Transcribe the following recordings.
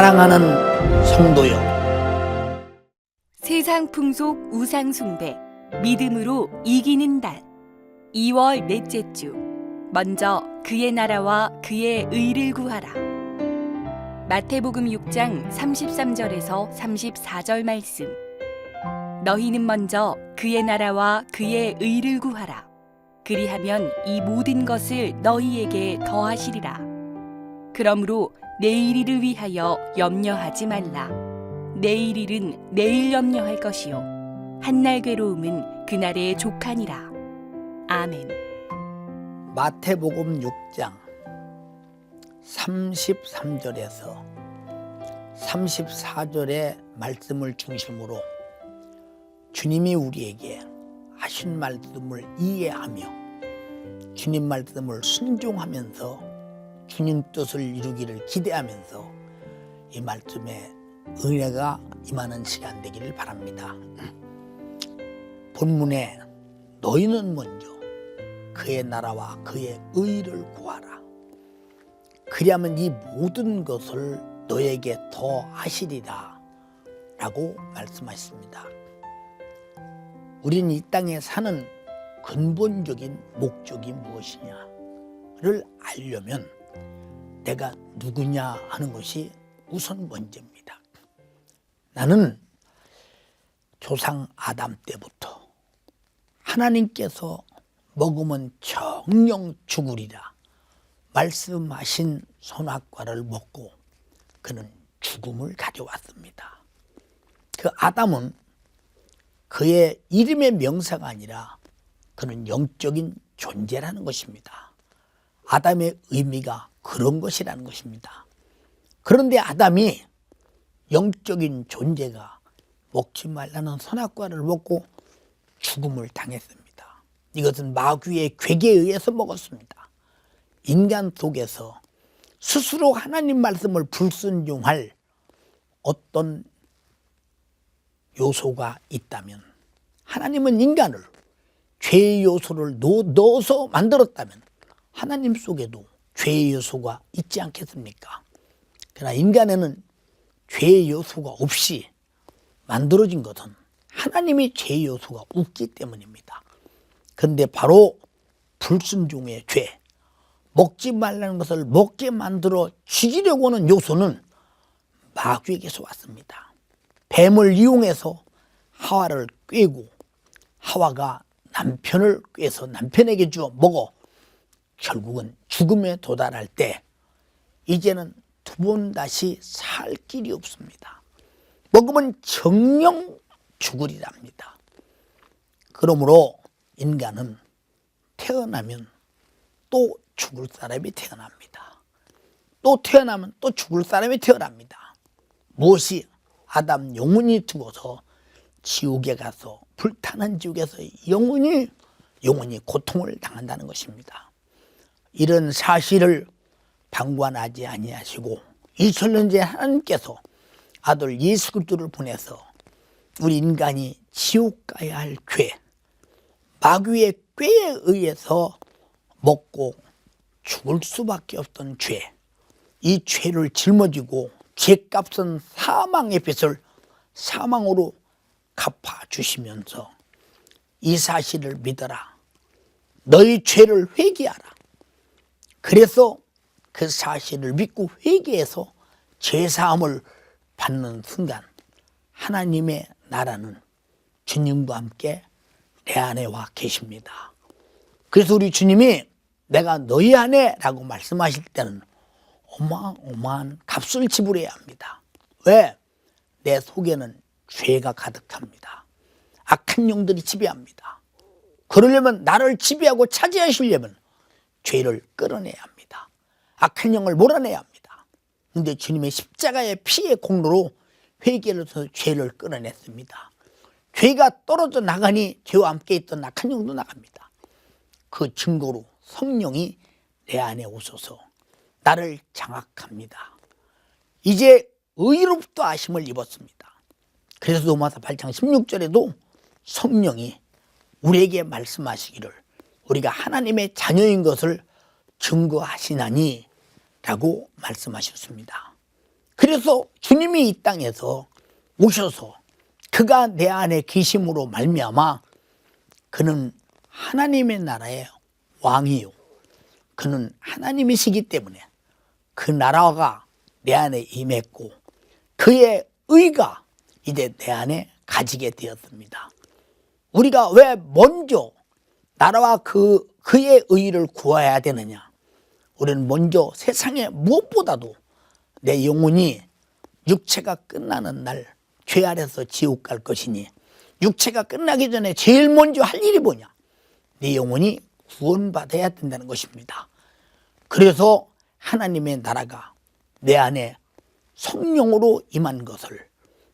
사랑하는 성도여, 세상 풍속 우상 숭배 믿음으로 이기는 날 2월 넷째 주 먼저 그의 나라와 그의 의를 구하라. 마태복음 6장 33절에서 34절 말씀. 너희는 먼저 그의 나라와 그의 의를 구하라. 그리하면 이 모든 것을 너희에게 더하시리라. 그러므로 내일 일을 위하여 염려하지 말라. 내일 일은 내일 염려할 것이요 한날 괴로움은 그날의 족하니라. 아멘. 마태복음 6장 33절에서 34절의 말씀을 중심으로 주님이 우리에게 하신 말씀을 이해하며 주님 말씀을 순종하면서 주님 뜻을 이루기를 기대하면서 이 말씀에 은혜가 임하는 시간 되기를 바랍니다. 본문에 너희는 먼저 그의 나라와 그의 의를 구하라. 그리하면 이 모든 것을 너에게 더하시리라 라고 말씀하셨습니다. 우리는 이 땅에 사는 근본적인 목적이 무엇이냐를 알려면 내가 누구냐 하는 것이 우선 문제입니다. 나는 조상 아담 때부터 하나님께서 먹으면 정령 죽으리라 말씀하신 선악과를 먹고 그는 죽음을 가져왔습니다. 그 아담은 그의 이름의 명사가 아니라 그는 영적인 존재라는 것입니다. 아담의 의미가 그런 것이라는 것입니다. 그런데 아담이 영적인 존재가 먹지 말라는 선악과를 먹고 죽음을 당했습니다. 이것은 마귀의 괴계에 의해서 먹었습니다. 인간 속에서 스스로 하나님 말씀을 불순종할 어떤 요소가 있다면, 하나님은 인간을 죄의 요소를 넣어서 만들었다면 하나님 속에도 죄의 요소가 있지 않겠습니까? 그러나 인간에는 죄의 요소가 없이 만들어진 것은 하나님의 죄의 요소가 없기 때문입니다. 그런데 바로 불순종의 죄, 먹지 말라는 것을 먹게 만들어 죽이려고 하는 요소는 마귀에게서 왔습니다. 뱀을 이용해서 하와를 꿰고 하와가 남편을 꿰서 남편에게 주어 먹어 결국은 죽음에 도달할 때 이제는 두 번 다시 살 길이 없습니다. 먹으면 정령 죽으리랍니다. 그러므로 인간은 태어나면 또 죽을 사람이 태어납니다. 또 태어나면 또 죽을 사람이 태어납니다. 무엇이 아담 영혼이 죽어서 지옥에 가서 불타는 지옥에서 영원히 고통을 당한다는 것입니다. 이런 사실을 방관하지 아니하시고 2000년 전에 하나님께서 아들 예수 그리스도를 보내서 우리 인간이 지옥 가야 할 죄, 마귀의 꾀에 의해서 먹고 죽을 수밖에 없던 죄, 이 죄를 짊어지고 죄값은 사망의 빚을 사망으로 갚아주시면서 이 사실을 믿어라. 너희 죄를 회개하라. 그래서 그 사실을 믿고 회개해서 죄사함을 받는 순간 하나님의 나라는 주님과 함께 내 안에 와 계십니다. 그래서 우리 주님이 내가 너희 안에 라고 말씀하실 때는 어마어마한 값을 지불해야 합니다. 왜? 내 속에는 죄가 가득합니다. 악한 영들이 지배합니다. 그러려면 나를 지배하고 차지하시려면 죄를 끌어내야 합니다. 악한 영을 몰아내야 합니다. 그런데 주님의 십자가의 피의 공로로 회개를 해서 죄를 끌어냈습니다. 죄가 떨어져 나가니 죄와 함께 있던 악한 영도 나갑니다. 그 증거로 성령이 내 안에 오셔서 나를 장악합니다. 이제 의로부터 아심을 입었습니다. 그래서 로마서 8장 16절에도 성령이 우리에게 말씀하시기를 우리가 하나님의 자녀인 것을 증거하시나니 라고 말씀하셨습니다. 그래서 주님이 이 땅에서 오셔서 그가 내 안에 계심으로 말미암아 그는 하나님의 나라의 왕이요, 그는 하나님이시기 때문에 그 나라가 내 안에 임했고 그의 의가 이제 내 안에 가지게 되었습니다. 우리가 왜 먼저 나라와 그의 의를 구해야 되느냐? 우리는 먼저 세상에 무엇보다도 내 영혼이 육체가 끝나는 날 죄 아래서 지옥 갈 것이니, 육체가 끝나기 전에 제일 먼저 할 일이 뭐냐? 내 영혼이 구원받아야 된다는 것입니다. 그래서 하나님의 나라가 내 안에 성령으로 임한 것을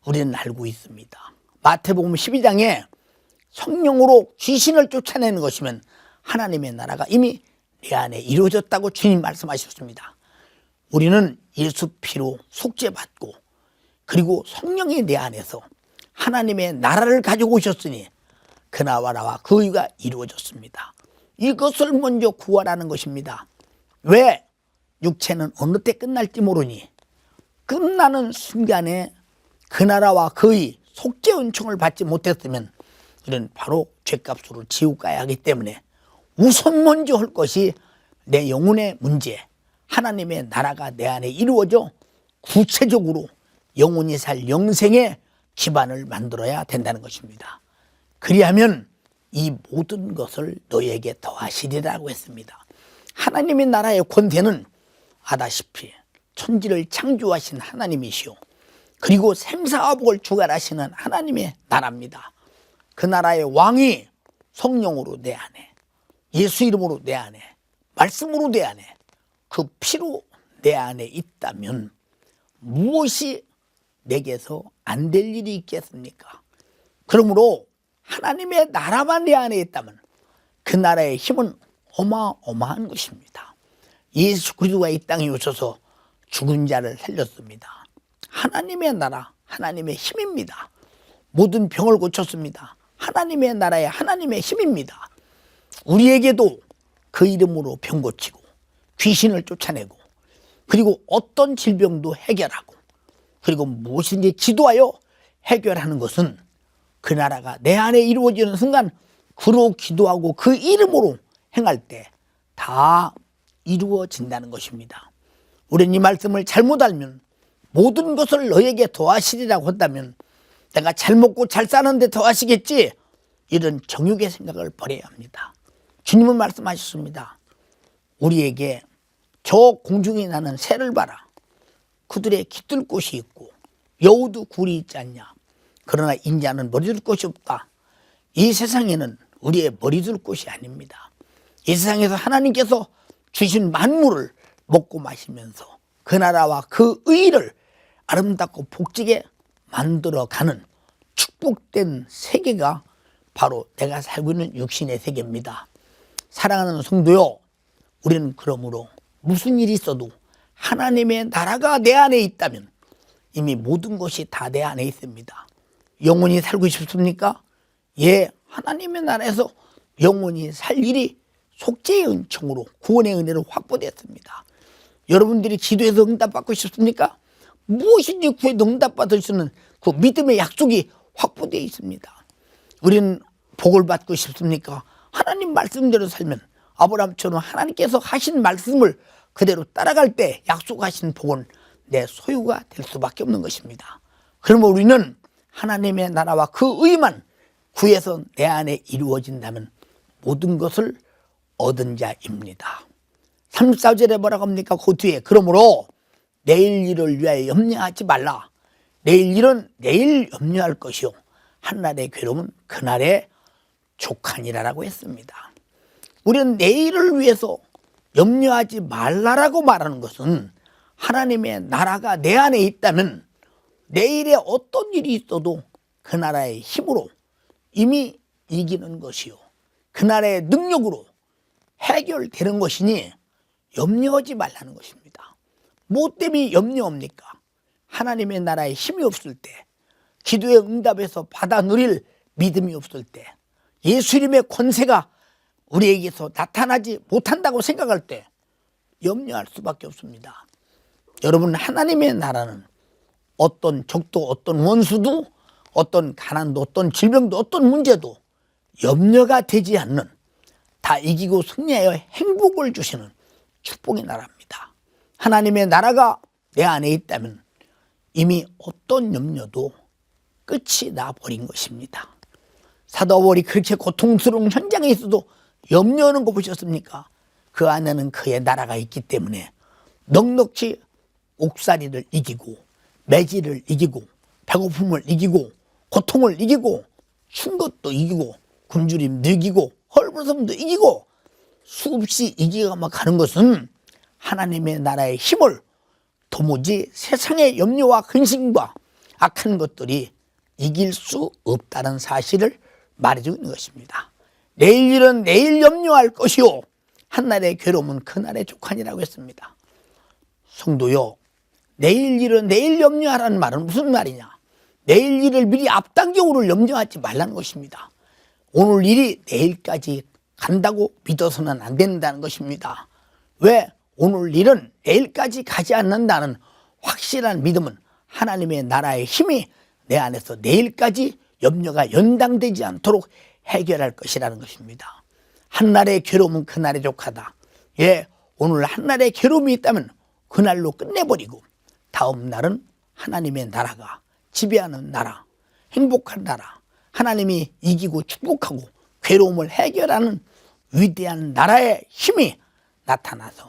우리는 알고 있습니다. 마태복음 12장에 성령으로 귀신을 쫓아내는 것이면 하나님의 나라가 이미 내 안에 이루어졌다고 주님 말씀하셨습니다. 우리는 예수 피로 속죄받고 그리고 성령이 내 안에서 하나님의 나라를 가지고 오셨으니 그 나라와 그 의가 이루어졌습니다. 이것을 먼저 구하라는 것입니다. 왜? 육체는 어느 때 끝날지 모르니 끝나는 순간에 그 나라와 그의 속죄 은총을 받지 못했으면 우리는 바로 죄값으로 지옥 가야 하기 때문에 우선 먼저 할 것이 내 영혼의 문제, 하나님의 나라가 내 안에 이루어져 구체적으로 영혼이 살 영생의 기반을 만들어야 된다는 것입니다. 그리하면 이 모든 것을 너에게 더하시리라고 했습니다. 하나님의 나라의 권세는 아다시피 천지를 창조하신 하나님이시오, 그리고 생사화복을 주관하시는 하나님의 나라입니다. 그 나라의 왕이 성령으로 내 안에, 예수 이름으로 내 안에, 말씀으로 내 안에, 그 피로 내 안에 있다면 무엇이 내게서 안 될 일이 있겠습니까? 그러므로 하나님의 나라만 내 안에 있다면 그 나라의 힘은 어마어마한 것입니다. 예수 그리스도가 이 땅에 오셔서 죽은 자를 살렸습니다. 하나님의 나라, 하나님의 힘입니다. 모든 병을 고쳤습니다. 하나님의 나라의 하나님의 힘입니다. 우리에게도 그 이름으로 병 고치고 귀신을 쫓아내고 그리고 어떤 질병도 해결하고 그리고 무엇인지 기도하여 해결하는 것은 그 나라가 내 안에 이루어지는 순간 그로 기도하고 그 이름으로 행할 때 다 이루어진다는 것입니다. 우리는 이 말씀을 잘못 알면 모든 것을 너에게 더하시리라고 한다면 내가 잘 먹고 잘 사는데 더하시겠지, 이런 정욕의 생각을 버려야 합니다. 주님은 말씀하셨습니다. 우리에게 저 공중에 나는 새를 봐라. 그들의 깃들 곳이 있고 여우도 굴이 있지 않냐. 그러나 인자는 머리둘 곳이 없다. 이 세상에는 우리의 머리둘 곳이 아닙니다. 이 세상에서 하나님께서 주신 만물을 먹고 마시면서 그 나라와 그 의를 아름답고 복지게 만들어가는 축복된 세계가 바로 내가 살고 있는 육신의 세계입니다. 사랑하는 성도요, 우리는 그러므로 무슨 일이 있어도 하나님의 나라가 내 안에 있다면 이미 모든 것이 다 내 안에 있습니다. 영원히 살고 싶습니까? 예, 하나님의 나라에서 영원히 살 일이 속죄의 은총으로 구원의 은혜로 확보됐습니다. 여러분들이 기도해서 응답받고 싶습니까? 무엇인지 구해도 응답받을 수 있는 그 믿음의 약속이 확보되어 있습니다. 우리는 복을 받고 싶습니까? 하나님 말씀대로 살면 아브라함처럼 하나님께서 하신 말씀을 그대로 따라갈 때 약속하신 복은 내 소유가 될 수밖에 없는 것입니다. 그러면 우리는 하나님의 나라와 그 의만 구해서 내 안에 이루어진다면 모든 것을 얻은 자입니다. 34절에 뭐라고 합니까? 그 뒤에 그러므로 내일 일을 위하여 염려하지 말라. 내일 일은 내일 염려할 것이요 한날의 괴로움은 그날의 족하니라라고 했습니다. 우리는 내일을 위해서 염려하지 말라라고 말하는 것은 하나님의 나라가 내 안에 있다면 내일에 어떤 일이 있어도 그 나라의 힘으로 이미 이기는 것이요 그 나라의 능력으로 해결되는 것이니 염려하지 말라는 것입니다. 뭐 때문에 염려합니까? 하나님의 나라에 힘이 없을 때, 기도의 응답에서 받아 누릴 믿음이 없을 때, 예수님의 권세가 우리에게서 나타나지 못한다고 생각할 때 염려할 수밖에 없습니다. 여러분, 하나님의 나라는 어떤 적도, 어떤 원수도, 어떤 가난도, 어떤 질병도, 어떤 문제도 염려가 되지 않는, 다 이기고 승리하여 행복을 주시는 축복의 나라입니다. 하나님의 나라가 내 안에 있다면 이미 어떤 염려도 끝이 나버린 것입니다. 사도 바울이 그렇게 고통스러운 현장에 있어도 염려하는 거 보셨습니까? 그 안에는 그의 나라가 있기 때문에 넉넉히 옥살이를 이기고, 매질을 이기고, 배고픔을 이기고, 고통을 이기고, 춘 것도 이기고, 굶주림도 이기고, 헐벗음도 이기고, 수없이 이기가 가는 것은 하나님의 나라의 힘을 도무지 세상의 염려와 근심과 악한 것들이 이길 수 없다는 사실을 말해주고 있는 것입니다. 내일 일은 내일 염려할 것이요 한날의 괴로움은 그날의 족하니라고 했습니다. 성도요, 내일 일은 내일 염려하라는 말은 무슨 말이냐? 내일 일을 미리 앞당겨 오늘 염려하지 말라는 것입니다. 오늘 일이 내일까지 간다고 믿어서는 안 된다는 것입니다. 왜? 오늘 일은 내일까지 가지 않는다는 확실한 믿음은 하나님의 나라의 힘이 내 안에서 내일까지 염려가 연장되지 않도록 해결할 것이라는 것입니다. 한날의 괴로움은 그날의 족하다. 예, 오늘 한날의 괴로움이 있다면 그날로 끝내버리고 다음 날은 하나님의 나라가 지배하는 나라, 행복한 나라, 하나님이 이기고 축복하고 괴로움을 해결하는 위대한 나라의 힘이 나타나서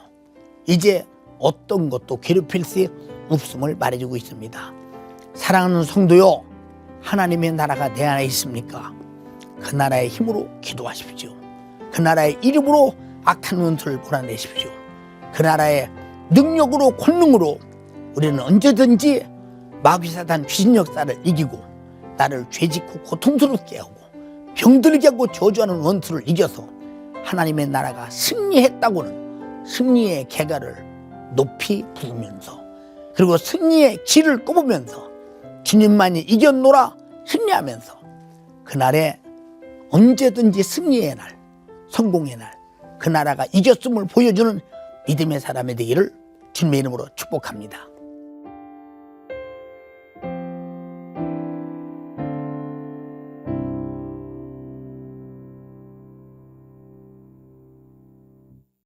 이제 어떤 것도 괴롭힐 수 없음을 말해주고 있습니다. 사랑하는 성도요, 하나님의 나라가 내 안에 있습니까? 그 나라의 힘으로 기도하십시오. 그 나라의 이름으로 악한 원수를 몰아내십시오. 그 나라의 능력으로, 권능으로 우리는 언제든지 마귀사단 귀신 역사를 이기고 나를 죄짓고 고통스럽게 하고 병들게 하고 저주하는 원수를 이겨서 하나님의 나라가 승리했다고는 승리의 계가를 높이 부르면서, 그리고 승리의 길을 꼽으면서 주님만이 이겼노라 승리하면서 그날에 언제든지 승리의 날, 성공의 날, 그 나라가 이겼음을 보여주는 믿음의 사람이 되기를 주님의 이름으로 축복합니다.